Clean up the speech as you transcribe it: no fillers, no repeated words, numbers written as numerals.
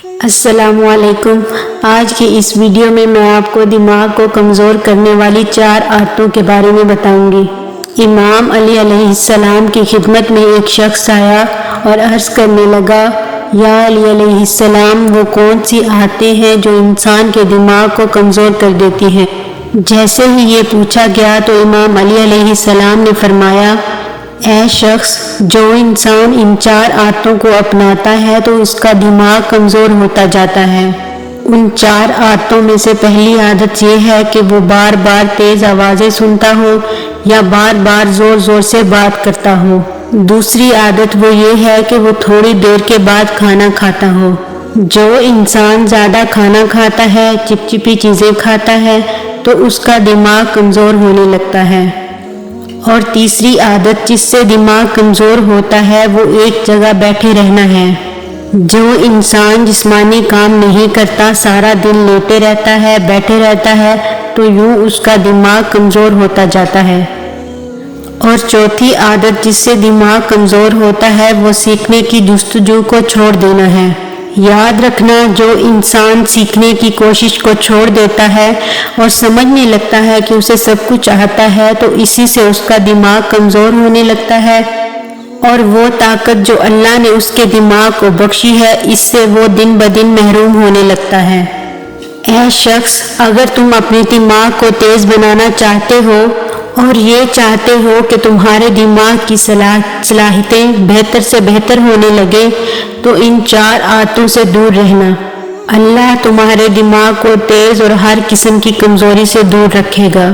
السلام علیکم۔ آج کی اس ویڈیو میں آپ کو دماغ کو کمزور کرنے والی 4 عادتوں کے بارے میں بتاؤں گی۔ امام علی علیہ السلام کی خدمت میں ایک شخص آیا اور عرض کرنے لگا، یا علی علیہ السلام، وہ کون سی عادتیں ہیں جو انسان کے دماغ کو کمزور کر دیتی ہیں؟ جیسے ہی یہ پوچھا گیا تو امام علی علیہ السلام نے فرمایا، اے شخص، جو انسان ان 4 عادتوں کو اپناتا ہے تو اس کا دماغ کمزور ہوتا جاتا ہے۔ ان 4 عادتوں میں سے پہلی عادت یہ ہے کہ وہ بار بار تیز آوازیں سنتا ہو یا بار بار زور زور سے بات کرتا ہو۔ دوسری عادت وہ یہ ہے کہ وہ تھوڑی دیر کے بعد کھانا کھاتا ہو۔ جو انسان زیادہ کھانا کھاتا ہے، چپچپی چیزیں کھاتا ہے، تو اس کا دماغ کمزور ہونے لگتا ہے۔ اور تیسری عادت جس سے دماغ کمزور ہوتا ہے وہ ایک جگہ بیٹھے رہنا ہے۔ جو انسان جسمانی کام نہیں کرتا، سارا دن لیٹے رہتا ہے، بیٹھے رہتا ہے، تو یوں اس کا دماغ کمزور ہوتا جاتا ہے۔ اور چوتھی عادت جس سے دماغ کمزور ہوتا ہے وہ سیکھنے کی جستجو کو چھوڑ دینا ہے۔ یاد رکھنا، جو انسان سیکھنے کی کوشش کو چھوڑ دیتا ہے اور سمجھنے لگتا ہے کہ اسے سب کچھ آتا ہے، تو اسی سے اس کا دماغ کمزور ہونے لگتا ہے، اور وہ طاقت جو اللہ نے اس کے دماغ کو بخشی ہے، اس سے وہ دن بدن محروم ہونے لگتا ہے۔ اے شخص، اگر تم اپنے دماغ کو تیز بنانا چاہتے ہو اور یہ چاہتے ہو کہ تمہارے دماغ کی صلاحیتیں بہتر سے بہتر ہونے لگے، تو ان 4 عادتوں سے دور رہنا۔ اللہ تمہارے دماغ کو تیز اور ہر قسم کی کمزوری سے دور رکھے گا۔